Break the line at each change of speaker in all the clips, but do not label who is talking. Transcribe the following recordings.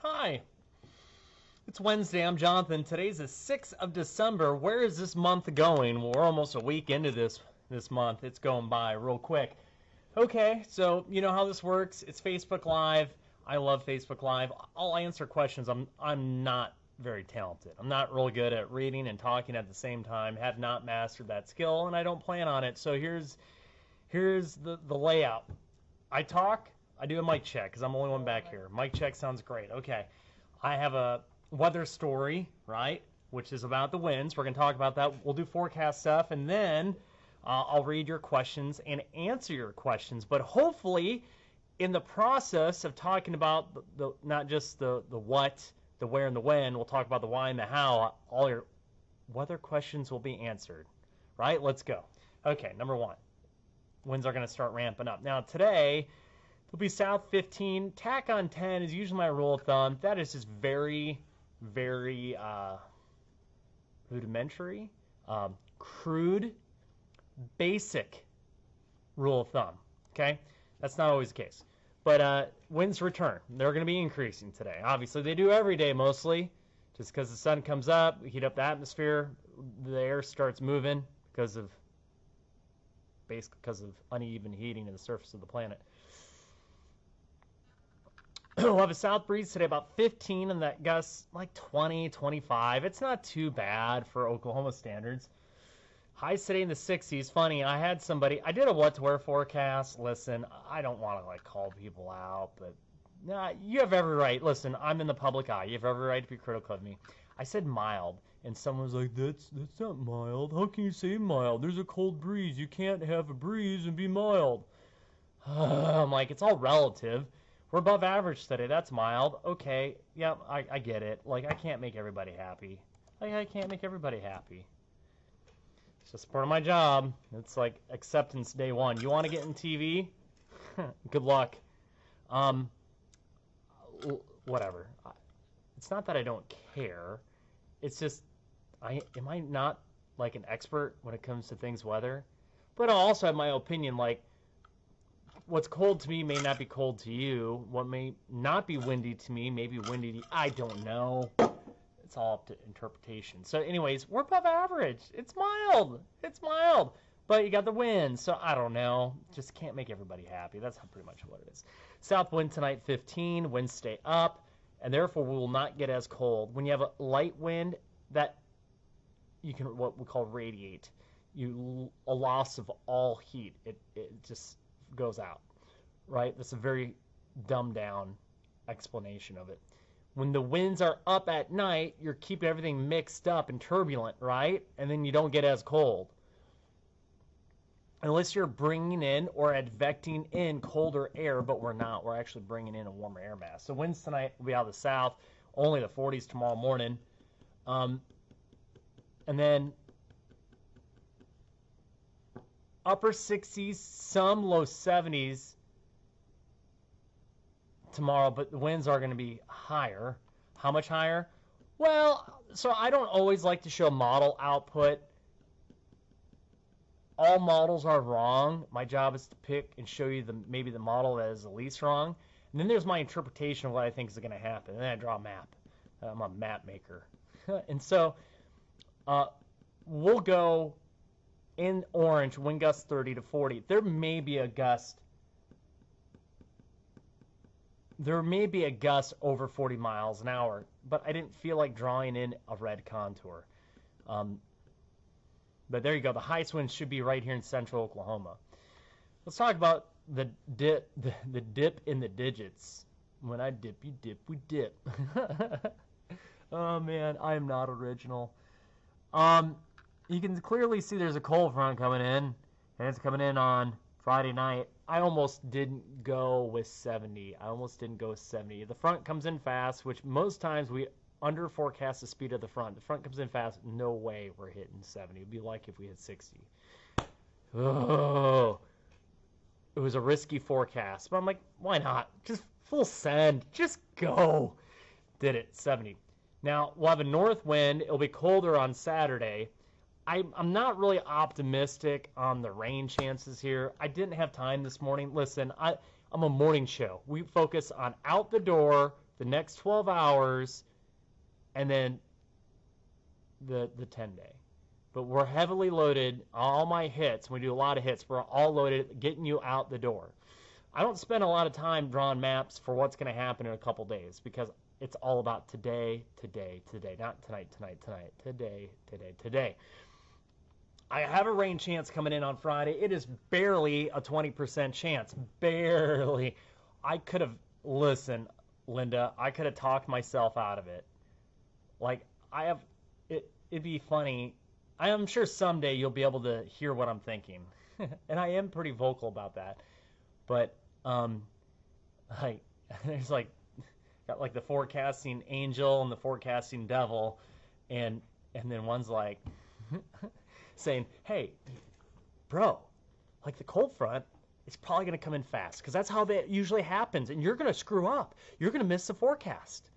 Hi, it's Wednesday. I'm Jonathan. Today's the 6th of December. Where is this month going? Well, we're almost a week into this month. It's going by real quick. Okay, so you know how this works. It's Facebook Live. I love Facebook Live. I'll answer questions. I'm not very talented. I'm not really good at reading and talking at the same time. Have not mastered that skill, and I don't plan on it. So here's the layout. I talk. I do a mic check because I'm the only one back here. Mic check sounds great. Okay. I have a weather story, right, which is about the winds. We're going to talk about that. We'll do forecast stuff, and then I'll read your questions and answer your questions. But hopefully, in the process of talking about the not just the what, the where, and the when, we'll talk about the why and the how. All your weather questions will be answered, right? Let's go. Okay, number one. Winds are going to start ramping up. Now, today, it'll be south 15. Tack on 10 is usually my rule of thumb. That is just very, very rudimentary, crude, basic rule of thumb. Okay? That's not always the case. But winds return. They're going to be increasing today. Obviously, they do every day mostly. Just because the sun comes up, we heat up the atmosphere, the air starts moving because of uneven heating of the surface of the planet. We'll have a south breeze today, about 15, and that gusts like 20, 25. It's not too bad for Oklahoma standards. Highs today in the 60s. Funny, I did a what to wear forecast. Listen, I don't want to call people out, but you have every right. Listen, I'm in the public eye. You have every right to be critical of me. I said mild, and someone was like, that's not mild. How can you say mild? There's a cold breeze. You can't have a breeze and be mild. I'm like, it's all relative. We're above average today. That's mild. Okay, yeah, I get it. I can't make everybody happy. I can't make everybody happy. It's just part of my job. It's like acceptance day one. You want to get in TV? Good luck. Whatever. It's not that I don't care. It's just, am I not an expert when it comes to things weather? But I also have my opinion, what's cold to me may not be cold to you. What may not be windy to me may be windy to you. I don't know. It's all up to interpretation. So anyways, we're above average. It's mild. It's mild. But you got the wind, so I don't know. Just can't make everybody happy. That's pretty much what it is. South wind tonight, 15. Winds stay up, and therefore we will not get as cold. When you have a light wind, that you can what we call radiate. A loss of all heat. It just goes out, right? That's a very dumbed down explanation of it. When the winds are up at night, you're keeping everything mixed up and turbulent, right? And then you don't get as cold. Unless you're bringing in or advecting in colder air, but we're not. We're actually bringing in a warmer air mass. So winds tonight will be out of the south, only the 40s tomorrow morning. And then upper 60s, some low 70s tomorrow, but the winds are going to be higher. How much higher? Well, so I don't always like to show model output. All models are wrong. My job is to pick and show you maybe the model that is the least wrong. And then there's my interpretation of what I think is going to happen. And then I draw a map. I'm a map maker. And so we'll go in orange, wind gusts 30 to 40. There may be a gust over 40 miles an hour, but I didn't feel like drawing in a red contour. But there you go. The highest wind should be right here in central Oklahoma. Let's talk about the dip in the digits. When I dip, you dip, we dip. Oh man, I am not original. You can clearly see there's a cold front coming in, and it's coming in on Friday night. I almost didn't go with 70. The front comes in fast, which most times we under forecast the speed of the front. The front comes in fast. No way we're hitting 70. It'd be like if we hit 60. Oh, it was a risky forecast, but I'm like, why not? Just full send. Just go. Did it. 70. Now, we'll have a north wind. It'll be colder on Saturday. I'm not really optimistic on the rain chances here. I didn't have time this morning. Listen, I'm a morning show. We focus on out the door, the next 12 hours, and then the 10-day. But we're heavily loaded. All my hits, we do a lot of hits, we're all loaded, getting you out the door. I don't spend a lot of time drawing maps for what's going to happen in a couple days because it's all about today, today, today. Not tonight, tonight, tonight. Today, today, today. I have a rain chance coming in on Friday. It is barely a 20% chance. Barely. I could have, listen, Linda, I could have talked myself out of it. Like, it'd be funny. I am sure someday you'll be able to hear what I'm thinking. And I am pretty vocal about that. But, there's got like the forecasting angel and the forecasting devil. And then one's like saying, hey, bro, like the cold front, it's probably going to come in fast because that's how that usually happens. And you're going to screw up. You're going to miss the forecast.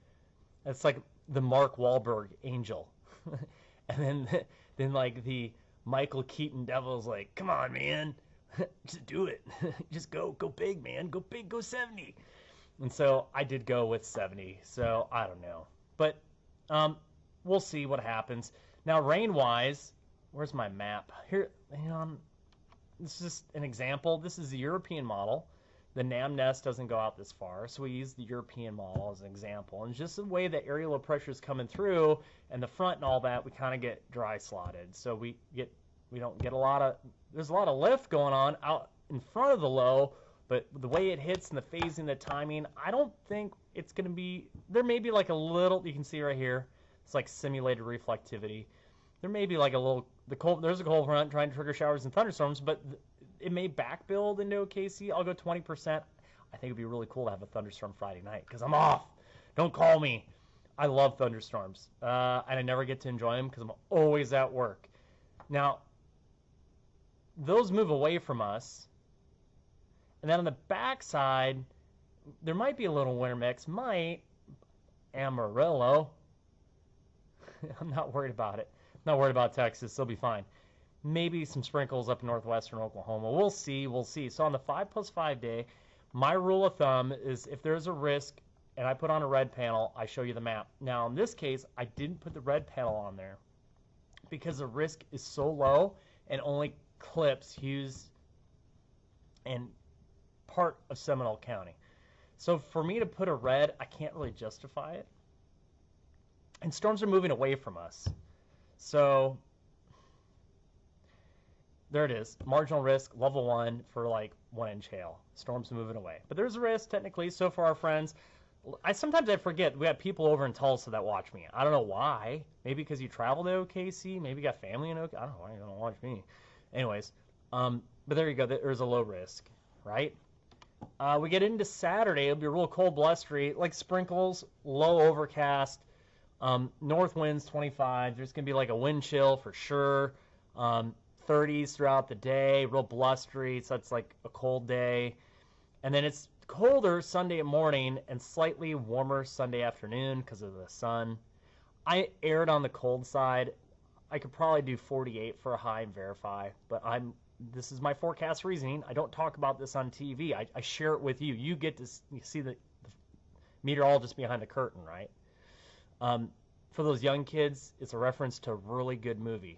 It's like the Mark Wahlberg angel. And then like the Michael Keaton devil's like, come on, man, just do it. Just go big, man. Go big, go 70. And so I did go with 70. So I don't know. But we'll see what happens. Now, rain-wise, where's my map? Here, this is just an example. This is the European model. The NamNest doesn't go out this far, so we use the European model as an example. And just the way the aerial low pressure is coming through and the front and all that, we kind of get dry slotted. So we don't get a lot of, there's a lot of lift going on out in front of the low, but the way it hits and the phasing, the timing, I don't think it's going to be, there may be like a little, you can see right here, it's like simulated reflectivity. There may be like a little, there's a cold front trying to trigger showers and thunderstorms, but it may back build into OKC. I'll go 20%. I think it'd be really cool to have a thunderstorm Friday night because I'm off. Don't call me. I love thunderstorms, and I never get to enjoy them because I'm always at work. Now, those move away from us, and then on the backside, there might be a little winter mix. Amarillo. I'm not worried about it. I'm not worried about Texas. They'll be fine. Maybe some sprinkles up in northwestern Oklahoma. We'll see. So on the 5+5 day, my rule of thumb is if there's a risk and I put on a red panel, I show you the map. Now, in this case, I didn't put the red panel on there because the risk is so low and only clips Hughes and part of Seminole County. So for me to put a red, I can't really justify it. And storms are moving away from us. So there it is. Marginal risk, level 1 for like 1-inch hail. Storms moving away. But there's a risk technically. So for our friends, sometimes I forget we have people over in Tulsa that watch me. I don't know why. Maybe because you travel to OKC. Maybe you got family in OKC. I don't know why you don't watch me. Anyways, but there you go. There's a low risk, right? We get into Saturday. It'll be real cold, blustery, like sprinkles, low overcast. North winds 25. There's going to be like a wind chill for sure. 30s throughout the day, real blustery, so it's like a cold day. And then it's colder Sunday morning and slightly warmer Sunday afternoon because of the sun. I erred on the cold side. I could probably do 48 for a high and verify, but this is my forecast reasoning. I don't talk about this on TV. I share it with you. You get to see the meteorologist behind the curtain, right? For those young kids, it's a reference to a really good movie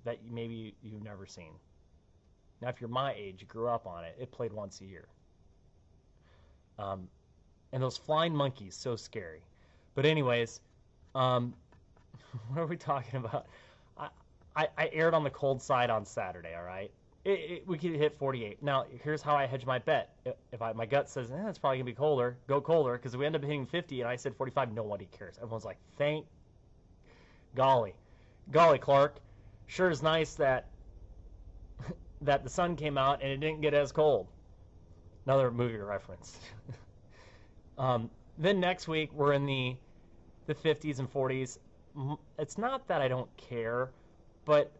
that maybe you've never seen. Now, if you're my age, you grew up on it. It played once a year. And those flying monkeys, so scary. But anyways, what are we talking about? I aired on the cold side on Saturday, all right? We could hit 48. Now, here's how I hedge my bet. If my gut says, it's probably going to be colder, go colder, because if we end up hitting 50 and I said 45, nobody cares. Everyone's like, thank golly. Golly, Clark. Sure is nice that the sun came out and it didn't get as cold. Another movie reference. Then next week, we're in the 50s and 40s. It's not that I don't care, but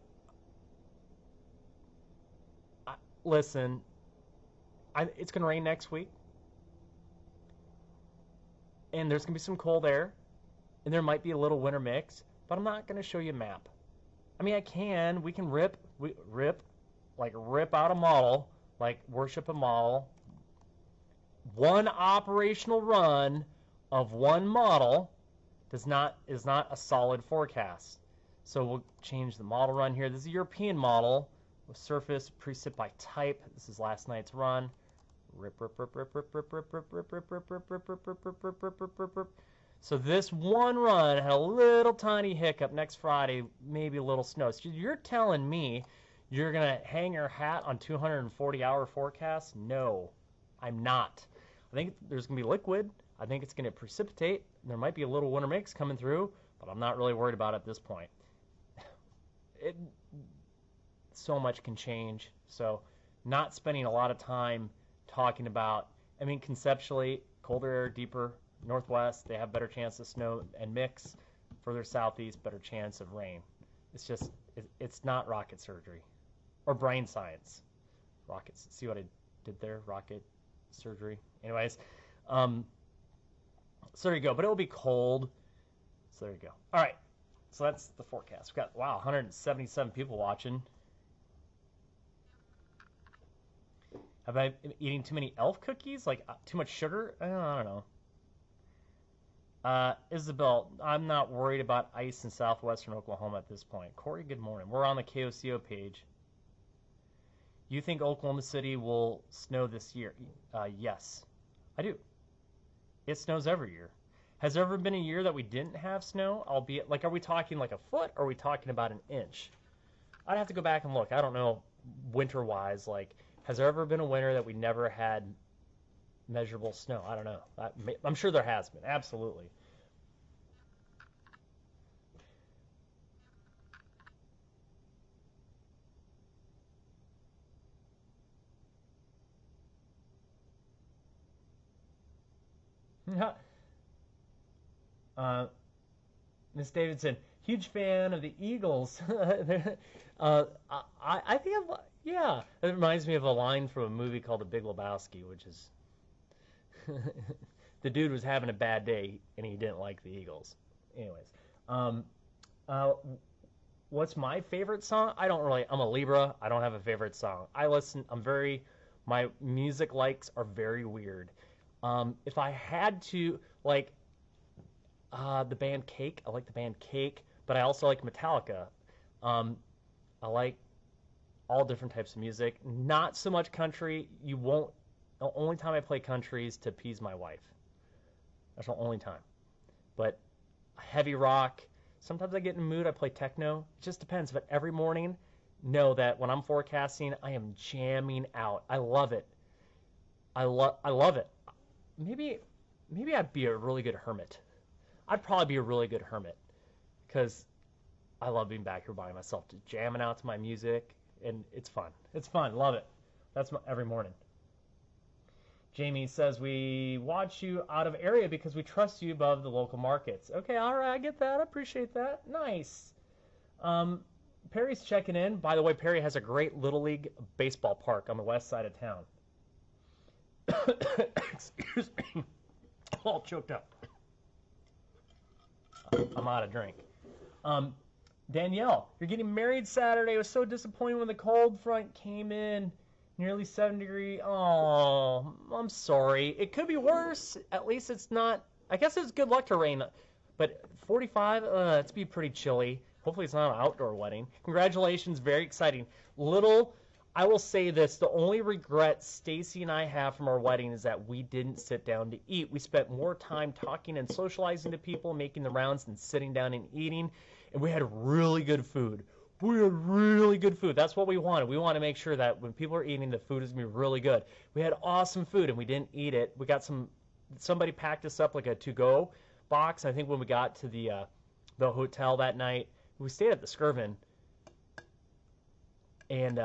listen, it's going to rain next week. And there's going to be some cold air. And there might be a little winter mix. But I'm not going to show you a map. I mean, I can. We can rip out a model, like worship a model. One operational run, of one model is not a solid forecast. So we'll change the model run here. This is a European model with surface preset by type. This is last night's run. So this one run had a little tiny hiccup next Friday, maybe a little snow. So you're telling me you're going to hang your hat on 240-hour forecasts? No, I'm not. I think there's going to be liquid. I think it's going to precipitate. There might be a little winter mix coming through, but I'm not really worried about it at this point. So much can change. So not spending a lot of time talking about, I mean, conceptually, colder air, deeper northwest, they have better chance of snow and mix. Further southeast, better chance of rain. It's just, it's not rocket surgery or brain science. Rockets, see what I did there? Rocket surgery. Anyways, so there you go. But it'll be cold. So there you go. All right. So that's the forecast. We've got, wow, 177 people watching. Have I been eating too many elf cookies? Like too much sugar? I don't know. Isabel, I'm not worried about ice in southwestern Oklahoma at this point. Corey, good morning. We're on the KOCO page. You think Oklahoma City will snow this year? Yes, I do. It snows every year. Has there ever been a year that we didn't have snow? Albeit, like, are we talking like a foot or are we talking about an inch? I'd have to go back and look. I don't know winter-wise. Like, has there ever been a winter that we never had measurable snow? I don't know. I'm sure there has been. Absolutely. Miss Davidson, huge fan of the Eagles. I think, yeah, it reminds me of a line from a movie called The Big Lebowski, which is the dude was having a bad day and he didn't like the Eagles. Anyways, what's my favorite song? I'm a Libra. I don't have a favorite song. My music likes are very weird. If I had to, like, the band Cake, I like the band Cake, but I also like Metallica. I like all different types of music. Not so much country. The only time I play country is to appease my wife. That's the only time. But heavy rock, sometimes I get in the mood, I play techno. It just depends. But every morning, know that when I'm forecasting, I am jamming out. I love it. I love it. Maybe I'd be a really good hermit. I'd probably be a really good hermit because I love being back here by myself, just jamming out to my music, and it's fun. It's fun. Love it. That's every morning. Jamie says, we watch you out of area because we trust you above the local markets. Okay, all right, I get that. I appreciate that. Nice. Perry's checking in. By the way, Perry has a great Little League baseball park on the west side of town. Excuse me. All choked up. I'm out of drink. Danielle, you're getting married Saturday. It was so disappointing when the cold front came in. Nearly 7 degrees. Oh, I'm sorry. It could be worse. At least it's not. I guess it's good luck to rain. But 45, it's be pretty chilly. Hopefully it's not an outdoor wedding. Congratulations. Very exciting. I will say this. The only regret Stacy and I have from our wedding is that we didn't sit down to eat. We spent more time talking and socializing to people, making the rounds, than sitting down and eating. And we had really good food. We had really good food. That's what we wanted. We want to make sure that when people are eating, the food is going to be really good. We had awesome food, and we didn't eat it. We got somebody packed us up like a to-go box. I think when we got to the hotel that night, we stayed at the Skirvin, and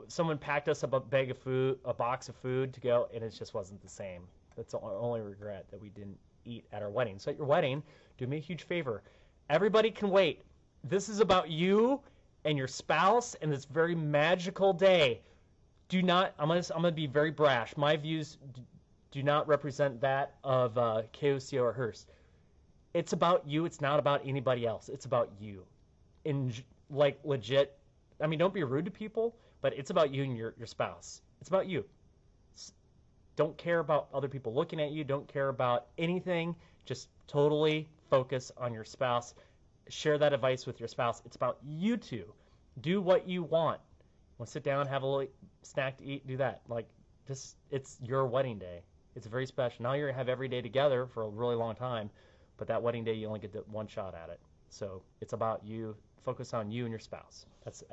someone packed us up a box of food to go, and it just wasn't the same. That's the only regret, that we didn't eat at our wedding. So at your wedding, do me a huge favor. Everybody can wait. This is about you and your spouse and this very magical day. I'm gonna be very brash. My views do not represent that of KOCO or Hearst. It's about you. It's not about anybody else. It's about you. Like, legit. I mean, don't be rude to people, but it's about you and your spouse. It's about you. don't care about other people looking at you. Don't care about anything. Just totally focus on your spouse. Share that advice with your spouse. It's about you two. Do what you want. Want to sit down, have a little snack to eat, do that. Like, just, it's your wedding day. It's very special. Now you're going to have every day together for a really long time, but that wedding day, you only get one shot at it. So it's about you. Focus on you and your spouse. That's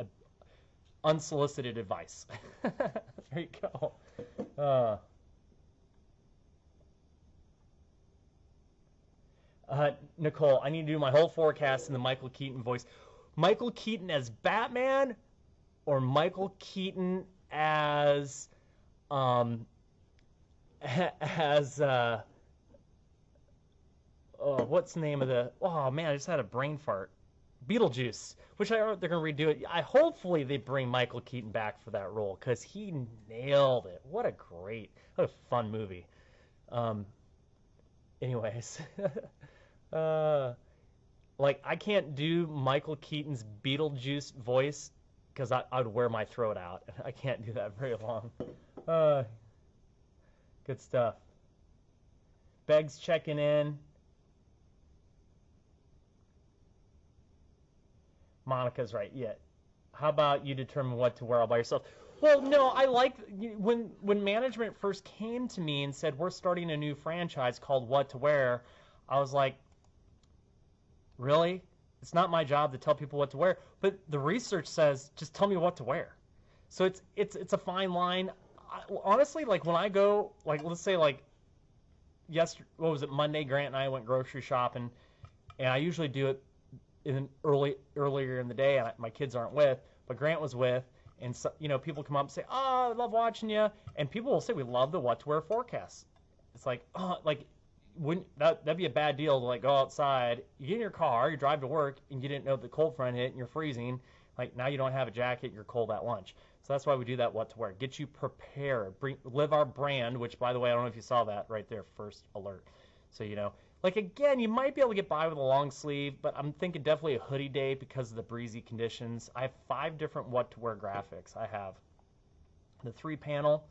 unsolicited advice. There you go. Nicole, I need to do my whole forecast in the Michael Keaton voice. Michael Keaton as Batman or Michael Keaton as what's the name of the, oh man, I just had a brain fart. Beetlejuice, which they're going to redo it. Hopefully they bring Michael Keaton back for that role because he nailed it. What a fun movie. Anyways, like I can't do Michael Keaton's Beetlejuice voice because I'd wear my throat out. I can't do that very long. Good stuff. Beggs checking in. Monica's right. Yeah. How about you determine what to wear all by yourself? Well, no, I like when management first came to me and said we're starting a new franchise called What to Wear. I was like, really? It's not my job to tell people what to wear, but the research says just tell me what to wear. So it's a fine line. Honestly, like when I go, like let's say like Monday, Grant and I went grocery shopping, and I usually do it earlier in the day, and my kids aren't with, but Grant was with, and so, people come up and say, "Oh, I love watching you," and people will say, "We love the What to Wear forecast." It's like, oh, like wouldn't that'd be a bad deal to like go outside, you get in your car, you drive to work, and you didn't know the cold front hit, and you're freezing. Like now you don't have a jacket, you're cold at lunch. So that's why we do that What to Wear. Get you prepared. Live our brand, which by the way, I don't know if you saw that right there, first alert. So like again, you might be able to get by with a long sleeve, but I'm thinking definitely a hoodie day because of the breezy conditions. I have 5 different What to Wear graphics. I have the 3-panel.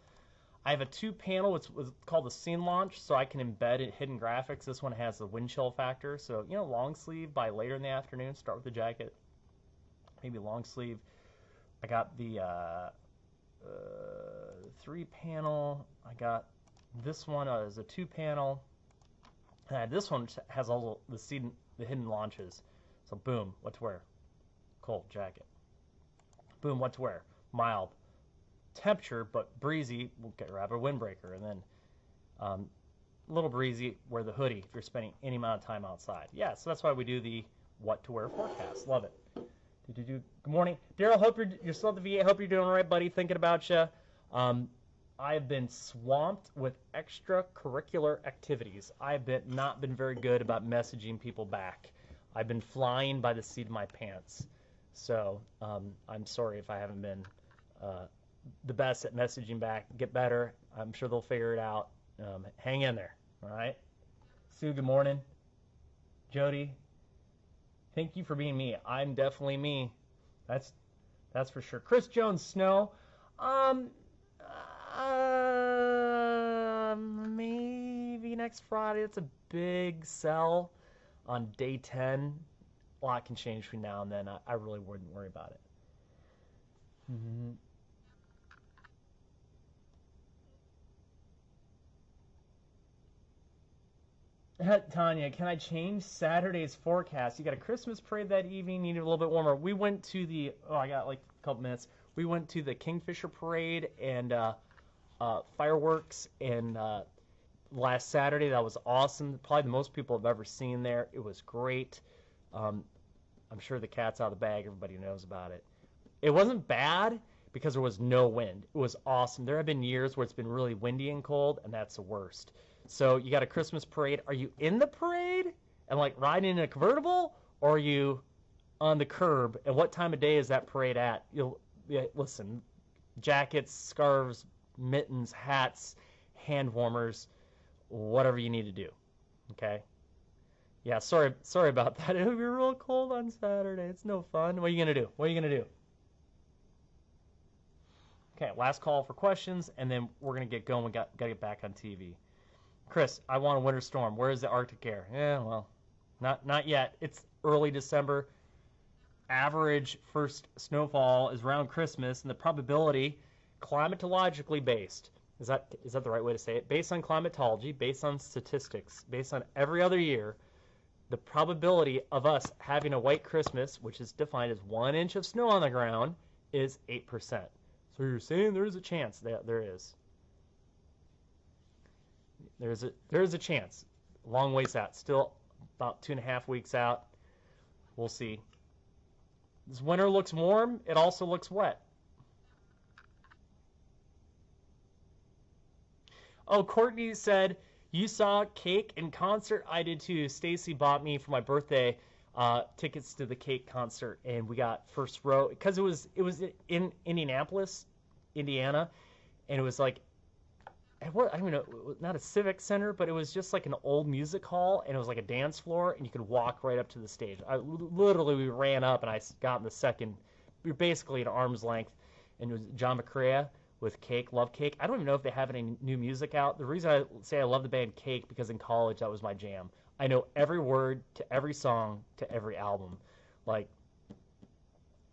I have a 2-panel, it's called the scene launch, so I can embed in hidden graphics. This one has the wind chill factor, so long sleeve by later in the afternoon. Start with the jacket, maybe long sleeve. I got the 3-panel. I got this one as a 2-panel. This one has all the hidden launches. So boom, What to Wear, cold jacket. Boom, What to Wear, mild temperature but breezy. We'll grab a windbreaker, and then a little breezy. Wear the hoodie if you're spending any amount of time outside. Yeah, so that's why we do the What to Wear forecast. Love it. Good morning, Daryl. Hope you're still at the VA. Hope you're doing all right, buddy. Thinking about you. I've been swamped with extracurricular activities. I've not been very good about messaging people back. I've been flying by the seat of my pants. So I'm sorry if I haven't been the best at messaging back. Get better. I'm sure they'll figure it out. Hang in there. All right. Sue, good morning. Jody, thank you for being me. I'm definitely me. That's for sure. Chris Jones, Snow. Maybe next Friday. It's a big sell on day 10. A lot can change between now and then. I really wouldn't worry about it. Mm-hmm. Tanya, can I change Saturday's forecast? You got a Christmas parade that evening, needed a little bit warmer. We went to I got like a couple minutes. We went to the Kingfisher parade and fireworks and last Saturday. That was awesome. Probably the most people I've ever seen there. It was great. I'm sure the cat's out of the bag. Everybody knows about it. It wasn't bad because there was no wind. It was awesome. There have been years where it's been really windy and cold, and that's the worst. So you got a Christmas parade. Are you in the parade and like riding in a convertible, or are you on the curb? And what time of day is that parade at? Listen, jackets, scarves, mittens, hats, hand warmers, whatever you need to do. Okay? Yeah, sorry about that. It'll be real cold on Saturday. It's no fun. What are you gonna do? Okay, last call for questions, and then we're going to get going. We got to get back on TV. Chris, I want a winter storm. Where is the Arctic air? Yeah, well, not yet. It's early December. Average first snowfall is around Christmas, and the probability, climatologically based, is that the right way to say it? Based on climatology, based on statistics, based on every other year, the probability of us having a white Christmas, which is defined as 1 inch of snow on the ground, is 8%. So you're saying there's a chance that there is. There's a chance. Long ways out. Still about 2.5 weeks out. We'll see. This winter looks warm. It also looks wet. Oh, Courtney said, you saw Cake in concert? I did too. Stacy bought me for my birthday tickets to the Cake concert, and we got first row because it was in Indianapolis, Indiana, and it was like, I don't even know, not a civic center, but it was just like an old music hall, and it was like a dance floor, and you could walk right up to the stage. We ran up, and I got in the second. We were basically at arm's length, and it was John McCrea with Cake, love Cake. I don't even know if they have any new music out. The reason I say I love the band Cake, because in college that was my jam. I know every word to every song to every album. Like,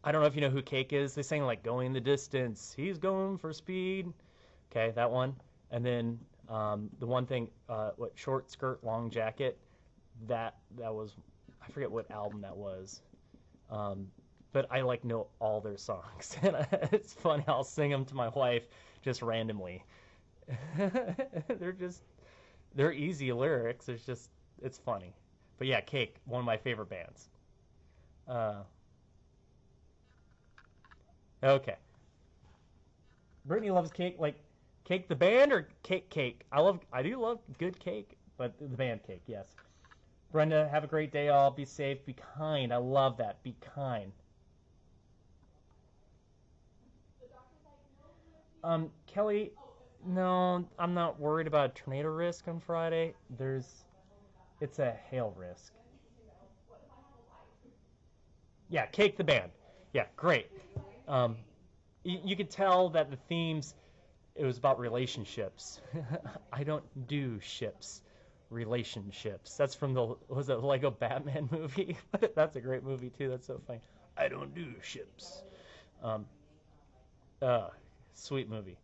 I don't know if you know who Cake is. They sang like Going the Distance, He's Going for Speed. Okay, that one. And then the one thing, what, Short Skirt, Long Jacket, that was, I forget what album that was. But I like know all their songs. And it's funny, I'll sing them to my wife just randomly. They're easy lyrics. It's funny. But yeah, Cake, one of my favorite bands. Okay. Brittany loves Cake, like Cake the band or Cake? I do love good Cake, but the band Cake, yes. Brenda, have a great day all. Be safe, be kind. I love that. Be kind. Kelly, no, I'm not worried about a tornado risk on Friday. It's a hail risk. Yeah, Cake the band. Yeah, great. Um, you could tell that the themes, it was about relationships. I don't do ships, relationships. That's from was it Lego Batman movie? That's a great movie too. That's so funny. I don't do ships. Um, uh, Sweet movie.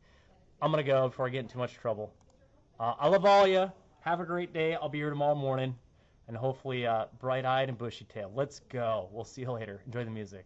I'm gonna go before I get in too much trouble. I love all ya. Have a great day. I'll be here tomorrow morning, and hopefully bright-eyed and bushy-tailed. Let's go. We'll see you later. Enjoy the music.